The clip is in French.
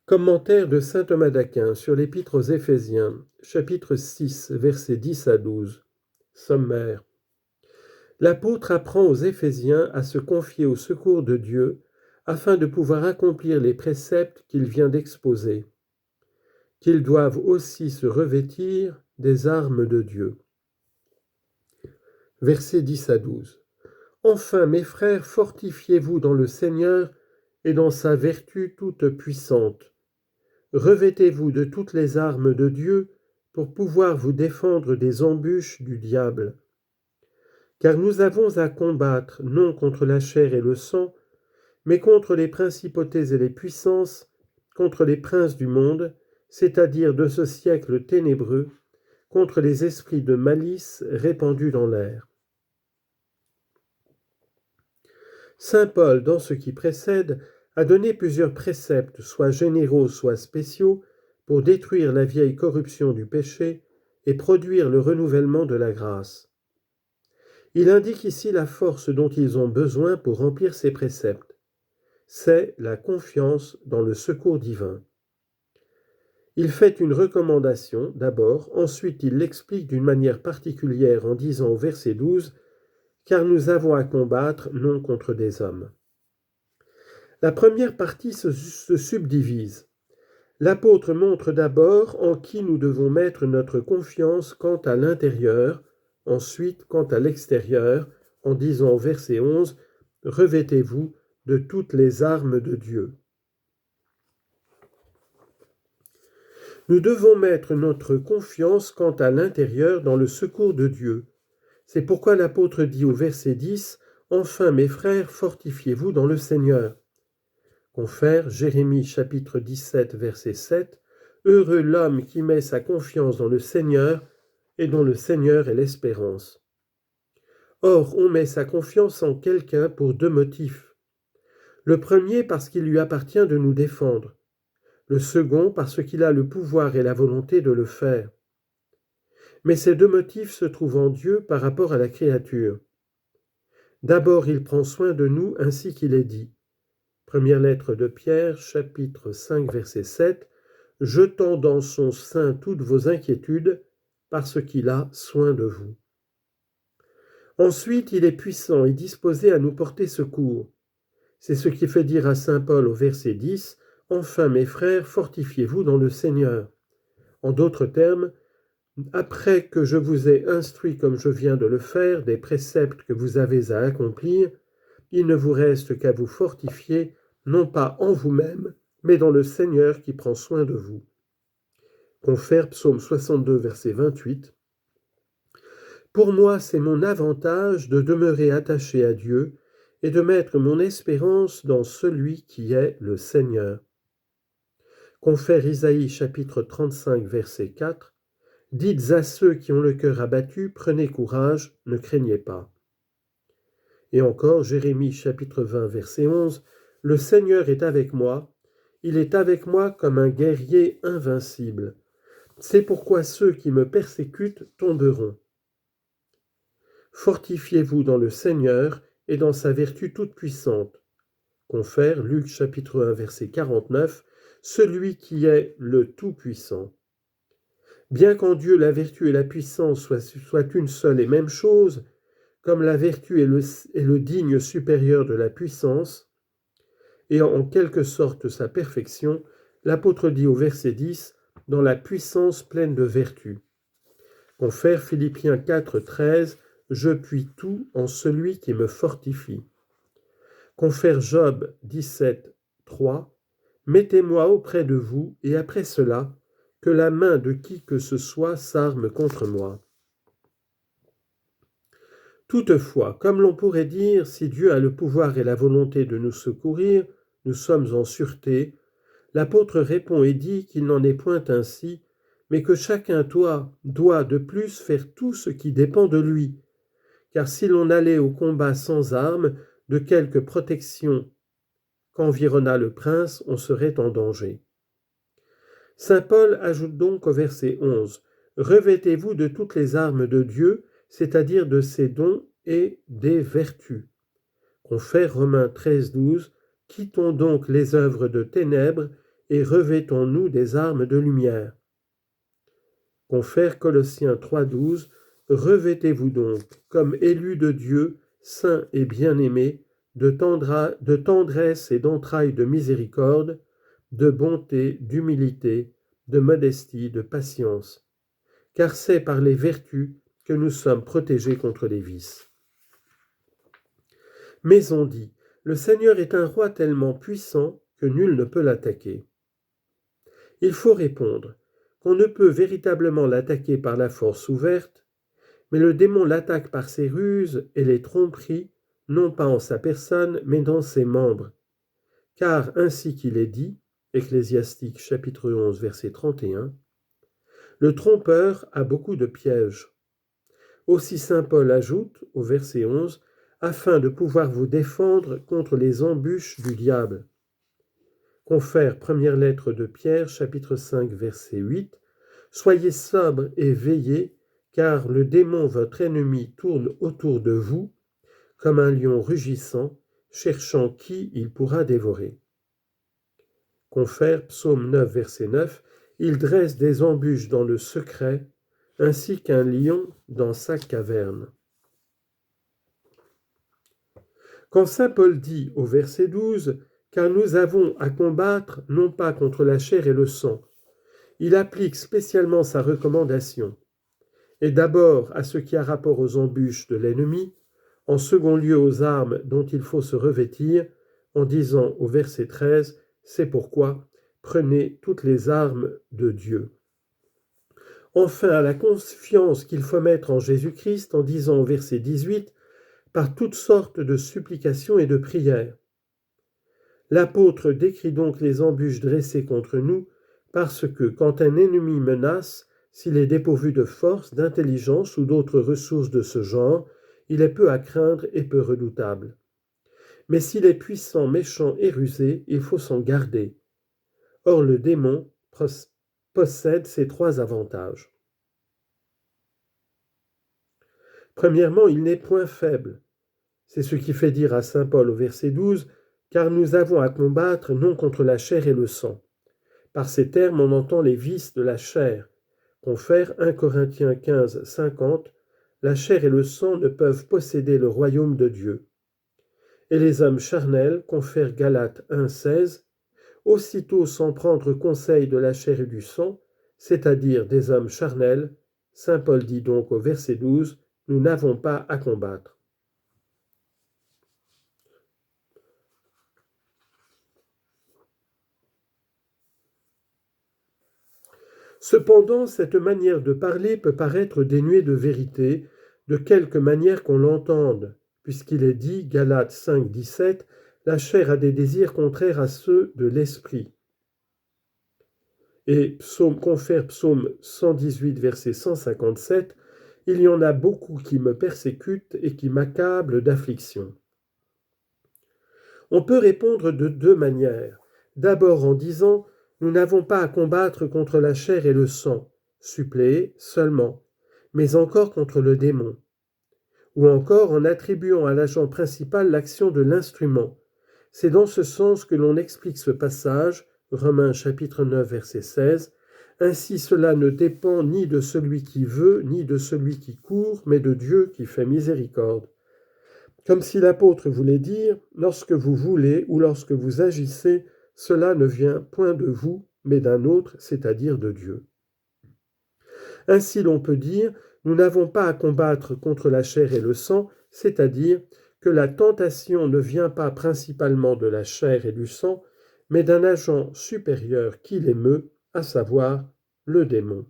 Commentaire de saint Thomas d'Aquin sur l'Épître aux Éphésiens, chapitre 6, versets 10 à 12. Sommaire. L'apôtre apprend aux Éphésiens à se confier au secours de Dieu afin de pouvoir accomplir les préceptes qu'il vient d'exposer, qu'ils doivent aussi se revêtir des armes de Dieu. Versets 10 à 12. Enfin, mes frères, fortifiez-vous dans le Seigneur et dans sa vertu toute puissante. Revêtez-vous de toutes les armes de Dieu pour pouvoir vous défendre des embûches du diable. Car nous avons à combattre non contre la chair et le sang, mais contre les principautés et les puissances, contre les princes du monde, c'est-à-dire de ce siècle ténébreux, contre les esprits de malice répandus dans l'air. Saint Paul, dans ce qui précède, a donné plusieurs préceptes, soit généraux, soit spéciaux, pour détruire la vieille corruption du péché et produire le renouvellement de la grâce. Il indique ici la force dont ils ont besoin pour remplir ces préceptes. C'est la confiance dans le secours divin. Il fait une recommandation d'abord, ensuite il l'explique d'une manière particulière en disant au verset 12 « Car nous avons à combattre non contre des hommes ». La première partie se subdivise. L'apôtre montre d'abord en qui nous devons mettre notre confiance quant à l'intérieur, ensuite quant à l'extérieur, en disant au verset 11 « Revêtez-vous de toutes les armes de Dieu ». Nous devons mettre notre confiance quant à l'intérieur dans le secours de Dieu. C'est pourquoi l'apôtre dit au verset 10 « Enfin, mes frères, fortifiez-vous dans le Seigneur ». Confère Jérémie chapitre 17 verset 7 « Heureux l'homme qui met sa confiance dans le Seigneur et dont le Seigneur est l'espérance ». Or, on met sa confiance en quelqu'un pour deux motifs. Le premier parce qu'il lui appartient de nous défendre. Le second parce qu'il a le pouvoir et la volonté de le faire. Mais ces deux motifs se trouvent en Dieu par rapport à la créature. D'abord, il prend soin de nous ainsi qu'il est dit. Première lettre de Pierre, chapitre 5, verset 7, « Jetant dans son sein toutes vos inquiétudes, parce qu'il a soin de vous. » Ensuite, il est puissant et disposé à nous porter secours. C'est ce qui fait dire à saint Paul au verset 10, « Enfin, mes frères, fortifiez-vous dans le Seigneur. » En d'autres termes, après que je vous ai instruit comme je viens de le faire des préceptes que vous avez à accomplir, il ne vous reste qu'à vous fortifier, non pas en vous-même, mais dans le Seigneur qui prend soin de vous. Confère Psaume 62, verset 28. Pour moi, c'est mon avantage de demeurer attaché à Dieu et de mettre mon espérance dans celui qui est le Seigneur. Confère Isaïe chapitre 35, verset 4. Dites à ceux qui ont le cœur abattu, prenez courage, ne craignez pas. Et encore Jérémie chapitre 20, verset 11. Le Seigneur est avec moi, il est avec moi comme un guerrier invincible. C'est pourquoi ceux qui me persécutent tomberont. Fortifiez-vous dans le Seigneur et dans sa vertu toute puissante. Confère Luc chapitre 1 verset 49, celui qui est le Tout-Puissant. Bien qu'en Dieu la vertu et la puissance soient une seule et même chose, comme la vertu est le digne supérieur de la puissance, et en quelque sorte sa perfection, l'apôtre dit au verset 10, dans la puissance pleine de vertu. Confère Philippiens 4, 13, je puis tout en celui qui me fortifie. Confère Job 17, 3, mettez-moi auprès de vous, et après cela, que la main de qui que ce soit s'arme contre moi. Toutefois, comme l'on pourrait dire, si Dieu a le pouvoir et la volonté de nous secourir, nous sommes en sûreté, l'apôtre répond et dit qu'il n'en est point ainsi, mais que chacun doit de plus faire tout ce qui dépend de lui. Car si l'on allait au combat sans armes, de quelque protection qu'environna le prince, on serait en danger. Saint Paul ajoute donc au verset 11, « Revêtez-vous de toutes les armes de Dieu, c'est-à-dire de ses dons et des vertus. » Confère Romains 13, 12, « Quittons donc les œuvres de ténèbres et revêtons-nous des armes de lumière. Confère Colossiens 3,12, revêtez-vous donc, comme élus de Dieu, saints et bien-aimés, de tendresse et d'entrailles de miséricorde, de bonté, d'humilité, de modestie, de patience, car c'est par les vertus que nous sommes protégés contre les vices. Mais on dit, le Seigneur est un roi tellement puissant que nul ne peut l'attaquer. Il faut répondre qu'on ne peut véritablement l'attaquer par la force ouverte, mais le démon l'attaque par ses ruses et les tromperies, non pas en sa personne, mais dans ses membres. Car ainsi qu'il est dit, Ecclésiastique chapitre 11 verset 31, le trompeur a beaucoup de pièges. Aussi saint Paul ajoute, au verset 11, afin de pouvoir vous défendre contre les embûches du diable. Confère première lettre de Pierre, chapitre 5, verset 8, soyez sobres et veillez, car le démon, votre ennemi, tourne autour de vous, comme un lion rugissant, cherchant qui il pourra dévorer. Confère Psaume 9, verset 9, il dresse des embûches dans le secret, ainsi qu'un lion dans sa caverne. Quand saint Paul dit au verset 12, car nous avons à combattre non pas contre la chair et le sang, il applique spécialement sa recommandation, et d'abord à ce qui a rapport aux embûches de l'ennemi, en second lieu aux armes dont il faut se revêtir, en disant au verset 13, c'est pourquoi prenez toutes les armes de Dieu. Enfin, à la confiance qu'il faut mettre en Jésus-Christ, en disant au verset 18, par toutes sortes de supplications et de prières. L'apôtre décrit donc les embûches dressées contre nous, parce que quand un ennemi menace, s'il est dépourvu de force, d'intelligence ou d'autres ressources de ce genre, il est peu à craindre et peu redoutable. Mais s'il est puissant, méchant et rusé, il faut s'en garder. Or le démon possède ces trois avantages. Premièrement, il n'est point faible. C'est ce qui fait dire à saint Paul au verset 12, « Car nous avons à combattre non contre la chair et le sang. » Par ces termes, on entend les vices de la chair. Confère 1 Corinthiens 15, 50, « La chair et le sang ne peuvent posséder le royaume de Dieu. » Et les hommes charnels, confère Galates 1, 16, « Aussitôt sans prendre conseil de la chair et du sang, c'est-à-dire des hommes charnels, saint Paul dit donc au verset 12, « Nous n'avons pas à combattre. » Cependant, cette manière de parler peut paraître dénuée de vérité, de quelque manière qu'on l'entende, puisqu'il est dit, Galates 5, 17, « La chair a des désirs contraires à ceux de l'esprit. » Et confère Psaume 118, verset 157, « Il y en a beaucoup qui me persécutent et qui m'accablent d'affliction. » On peut répondre de deux manières. D'abord en disant, nous n'avons pas à combattre contre la chair et le sang, suppléé seulement, mais encore contre le démon. Ou encore en attribuant à l'agent principal l'action de l'instrument. C'est dans ce sens que l'on explique ce passage, Romains chapitre 9, verset 16, « Ainsi cela ne dépend ni de celui qui veut, ni de celui qui court, mais de Dieu qui fait miséricorde. » Comme si l'apôtre voulait dire, lorsque vous voulez ou lorsque vous agissez, cela ne vient point de vous, mais d'un autre, c'est-à-dire de Dieu. Ainsi l'on peut dire, nous n'avons pas à combattre contre la chair et le sang, c'est-à-dire que la tentation ne vient pas principalement de la chair et du sang, mais d'un agent supérieur qui les meut, à savoir le démon.